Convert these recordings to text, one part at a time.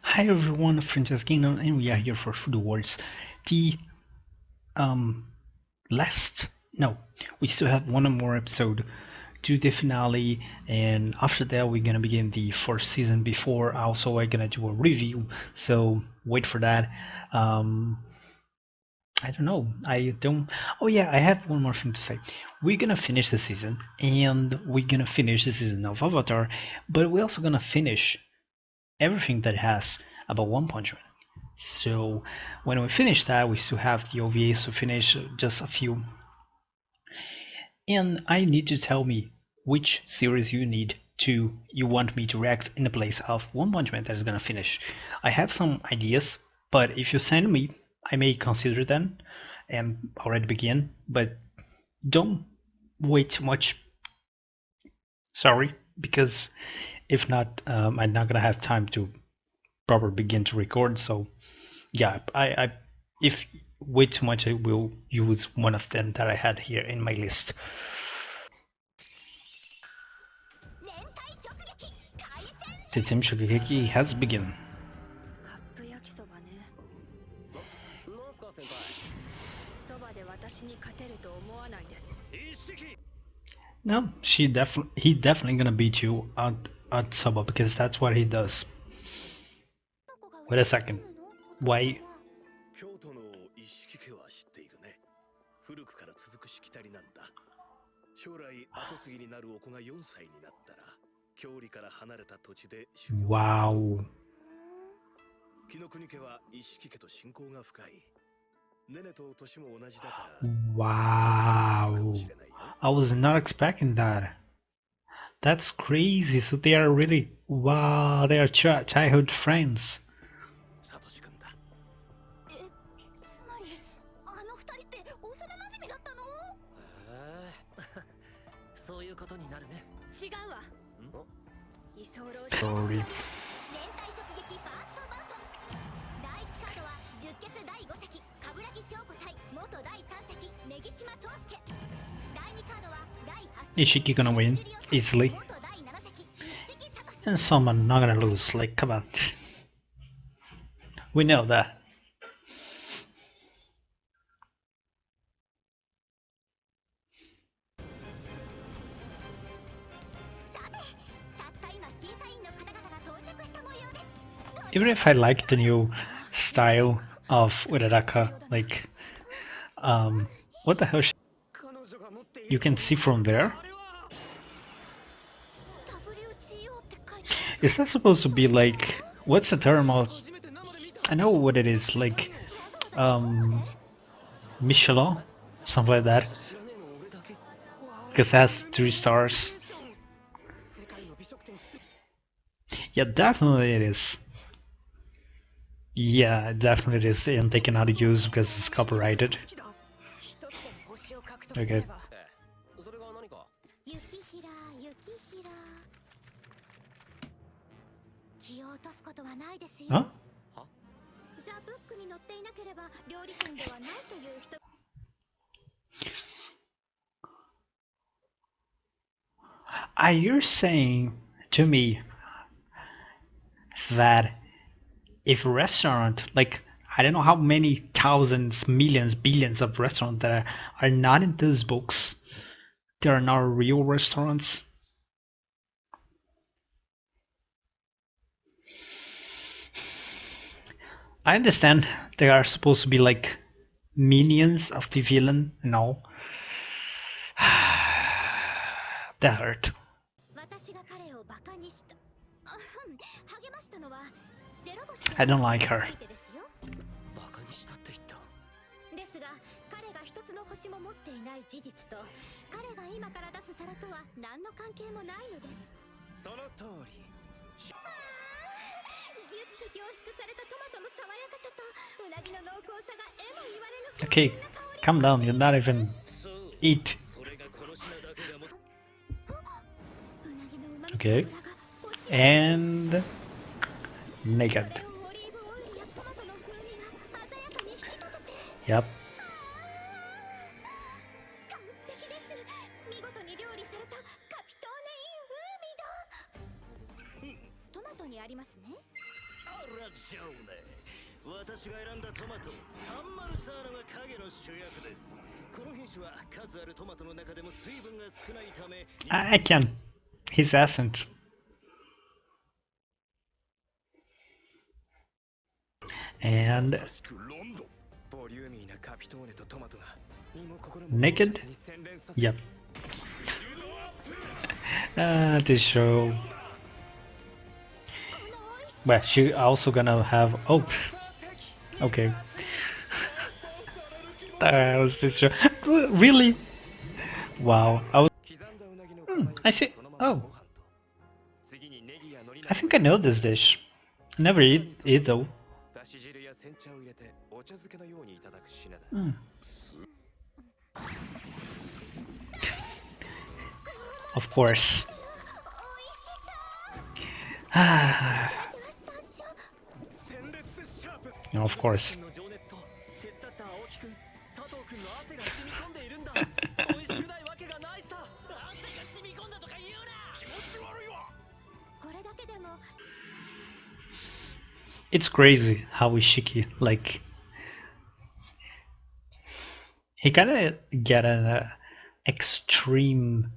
Hi everyone, Francescino, and we are here for Food Awards. The um last no, we still have one more episode to the finale, and after that we're gonna begin the fourth season. Before also we're gonna do a review, so wait for that. I don't know. I don't. Oh yeah, I have one more thing to say. We're gonna finish the season, and we're gonna finish the season of Avatar, but we're also gonna finish everything that has about One Punch Man. So when we finish that, we still have the OVAs to finish, just a few. And I need to tell me which series you want me to react in the place of One Punch Man that is gonna finish. I have some ideas, but if you send me, I may consider them and already begin. But don't wait too much. Sorry, because if not, I'm not gonna have time to proper begin to record. So yeah, I if way too much, I will use one of them that I had here in my list. The team Shokugeki has begun. No, he definitely gonna beat you at Soba because that's what he does. Wait a second. Why? 京都の一色家は知っているね。古くから続くしきたりなんだ。将来跡継ぎになるお子が4歳になったら、郷里から離れた土地で修行をさせる。Wow. 紀の国家は一色家と親交が深い。ネネと年も同じだから。Wow. I was not expecting that. That's crazy. So they are really wow. They are childhood friends. サトシ君だ。つまりあの二人って幼馴染だったの？そういうことになるね。違うわ。居候 Story. 連帯直撃ファーストバウト。第一カードは十血第5隻冠城翔子対元第3隻根岸島東介。第二カードは第8 Ishiki gonna win easily. 元第7隻一色聡。 And someone not gonna lose. Like, come on. We know that. Even if I like the new style of Uraraka, like, what the hell? You can see from there. Is that supposed to be like, what's the term of? I know what it is, like, Michelin, something like that. Because it has 3 stars. Yeah, definitely it is. Yeah, definitely it is, and they cannot use because it's copyrighted. Okay. Huh? Are you saying to me that if a restaurant, like, I don't know how many thousands, millions, billions of restaurants that are not in these books, they are not real restaurants? I understand they are supposed to be like minions of the villain and all. That hurt. I don't like her. ですが彼が一つの星も持っていない事実と彼が今から出す皿とは何の関係もないのです。その通り。ギュッと凝縮されたトマトの爽やかさとうなぎの濃厚さがえも言われぬ。 Okay, calm down. You're not even eat. Okay, and naked. Yep. あらジャオね。私が選んだトマト、サンマルサーノが影の主役です。この品種は数あるトマトの中でも水分が少ないため。I can. His accent. And naked? Yep. This show. But she also gonna have. Oh, okay. That was this show. Really? Wow. I see. Oh, I think I know this dish. I never eat it though. Of course. No, of course. It's crazy how Ishiki, like, he kind of get an extreme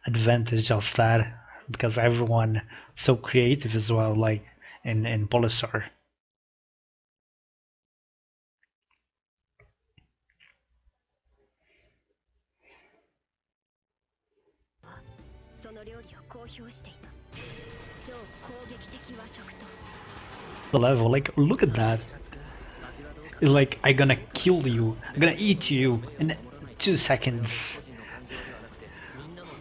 advantage of that because everyone so creative as well, like in Polisar. The level, like, look at that. It's like, I'm gonna kill you, I'm gonna eat you in 2 seconds.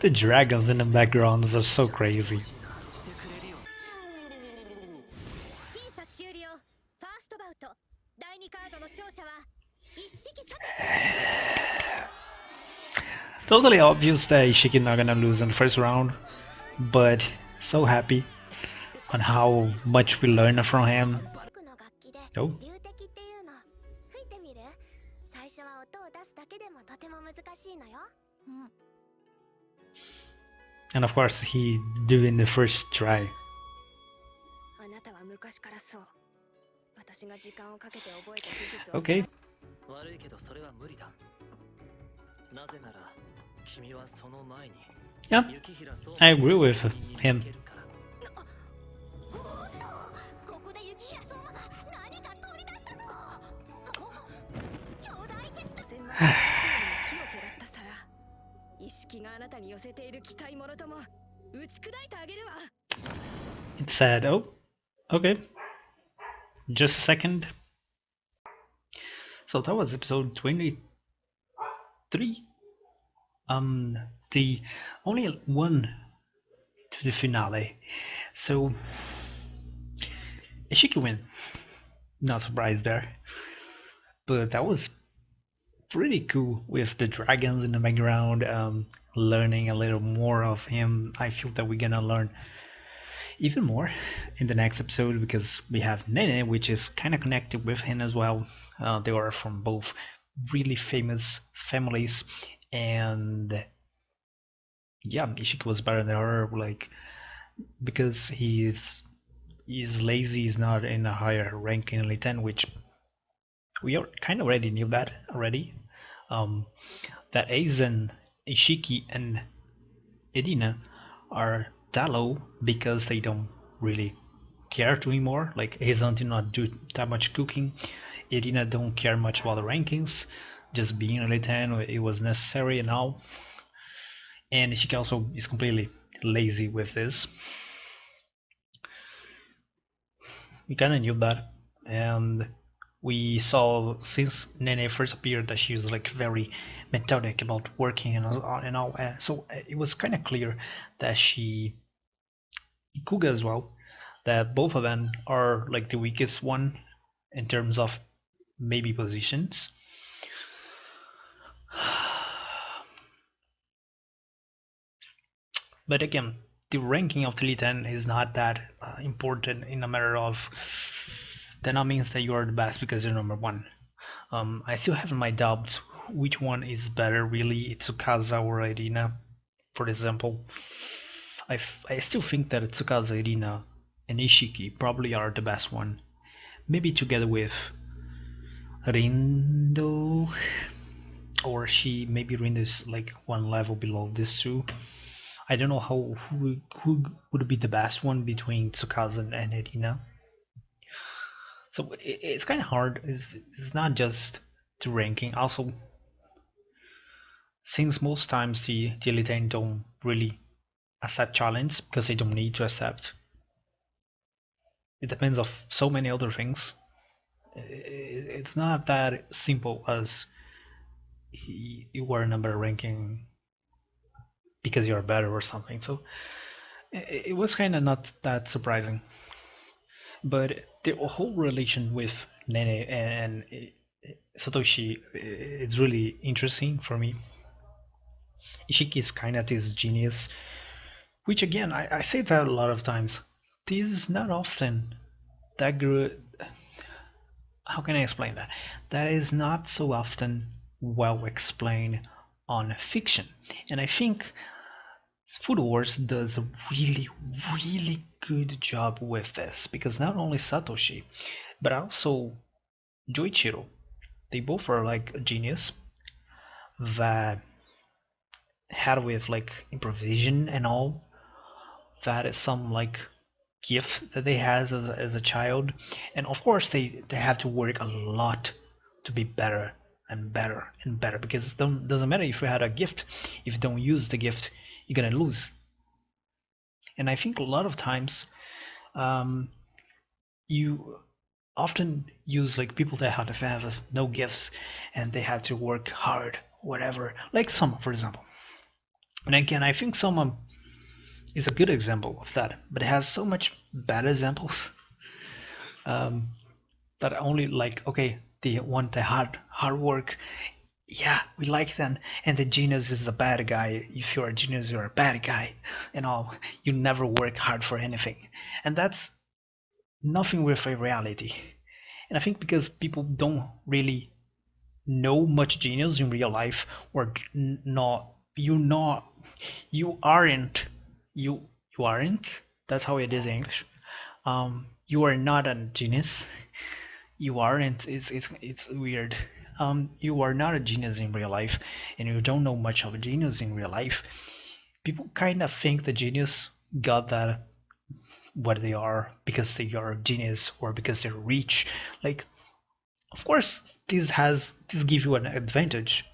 The dragons in the backgrounds are so crazy. Totally obvious that Ishiki not gonna lose in the first round, but so happy on how much we learn from him. Oh. And of course he do in the first try. Okay. Yeah, I agree with him. It said, oh, okay, just a second. So that was episode 23. The only one to the finale. So Ishiki win. Not surprised there. But that was pretty cool with the dragons in the background, learning a little more of him. I feel that we're gonna learn even more in the next episode because we have Nene, which is kind of connected with him as well. They are from both really famous families, and yeah, Ishiki was better than her, like, because he's lazy, he's not in a higher rank in Elite 10, which we kind of already knew that already. That Aizen, Ishiki, and Edina are that low because they don't really care to anymore. Like, Aizen did not do that much cooking. Edina don't care much about the rankings. Just being Elite 10, it was necessary and all. And Ishiki also is completely lazy with this. We kind of knew that, and we saw since Nene first appeared that she was like very methodic about working and all. So it was kind of clear that Kuga as well, that both of them are like the weakest one in terms of maybe positions. But again, the ranking of the Elite 10 is not that important in a matter of that not means that you are the best because you're number one. I still have my doubts which one is better really, Tsukasa or Irina, for example. I still think that Tsukasa, Irina, and Ishiki probably are the best one. Maybe together with Rindo, or maybe Rindo is like one level below these two. I don't know who would be the best one between Tsukasa and Erina. So it's kind of hard. It's not just the ranking. Also, since most times the elite don't really accept challenge because they don't need to accept. It depends of so many other things. It's not that simple as you were number ranking because you're better or something. So it was kind of not that surprising. But the whole relation with Nene and Satoshi is really interesting for me. Ishiki is kind of this genius, which again, I say that a lot of times. This is not often that good. How can I explain that? That is not so often well explained on fiction. And I think Food Wars does a really, really good job with this because not only Satoshi, but also Joichiro, they both are like a genius that had with like improvisation and all. That is some like gift that they has as a child, and of course they have to work a lot to be better and better and better because it doesn't matter if you had a gift, if you don't use the gift you're gonna lose. And I think a lot of times you often use like people that have no gifts and they have to work hard, whatever, like Soma for example. And again, I think Soma is a good example of that, but it has so much bad examples that only like, okay, they want the hard work, yeah, we like them, and the genius is a bad guy. If you're a genius, you're a bad guy, and all. You never work hard for anything, and that's nothing with a reality. And I think because people don't really know much genius in real life, or not, you aren't, you you aren't. That's how it is in English. You are not a genius. You aren't. It's weird. You are not a genius in real life, and you don't know much of a genius in real life. People kind of think the genius got that what they are because they are a genius or because they're rich. Like, of course, this gives you an advantage.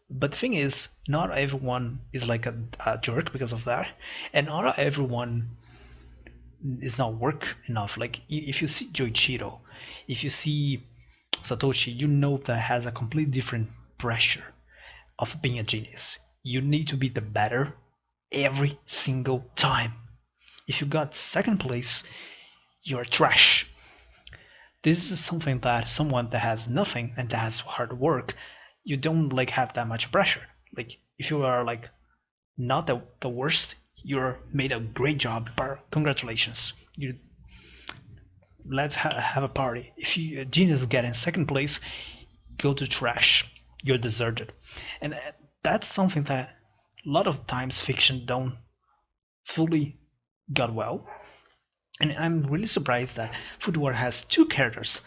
But the thing is, not everyone is like a jerk because of that, and not everyone is not work enough. Like if you see Joichiro, if you see Satoshi, you know that has a completely different pressure of being a genius. You need to be the better every single time. If you got second place, you're trash. This is something that someone that has nothing and that has hard work, you don't like have that much pressure. Like if you are like not the worst, you're made a great job. Congratulations. You let's have a party. If you a genius get in second place, go to trash. You're deserted, and that's something that a lot of times fiction don't fully got well. And I'm really surprised that Food War has two characters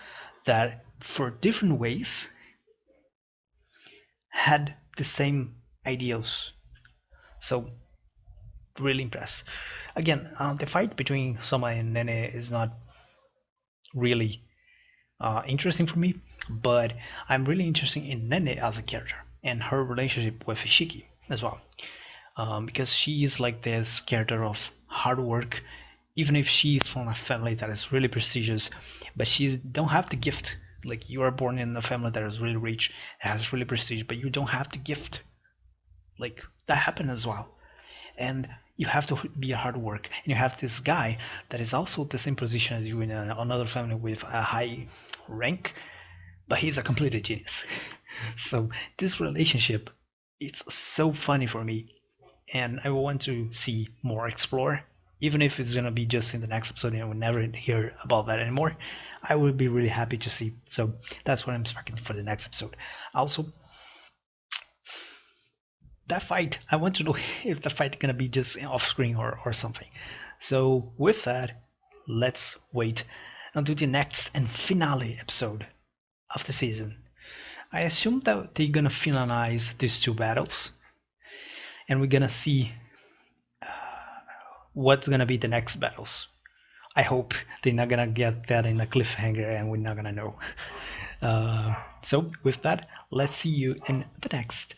that, for different ways, had the same ideals. So, really impressed. Again, the fight between Soma and Nene is not really interesting for me, but I'm really interested in Nene as a character and her relationship with Ishiki as well. Because she is like this character of hard work, even if she's from a family that is really prestigious, but she don't have the gift. Like you are born in a family that is really rich, has really prestige, but you don't have the gift. Like that happened as well, and you have to be a hard work. And you have this guy that is also the same position as you in another family with a high rank, but he's a complete genius. So this relationship, it's so funny for me, and I want to see more explore. Even if it's gonna be just in the next episode and we'll never hear about that anymore, I would be really happy to see. So that's what I'm expecting for the next episode. Also, that fight, I want to know if the fight gonna be just off screen or something. So with that, let's wait until the next and finale episode of the season. I assume that they're gonna finalize these two battles, and we're gonna see what's gonna be the next battles. I hope they're not gonna get that in a cliffhanger and we're not gonna know. So with that, let's see you in the next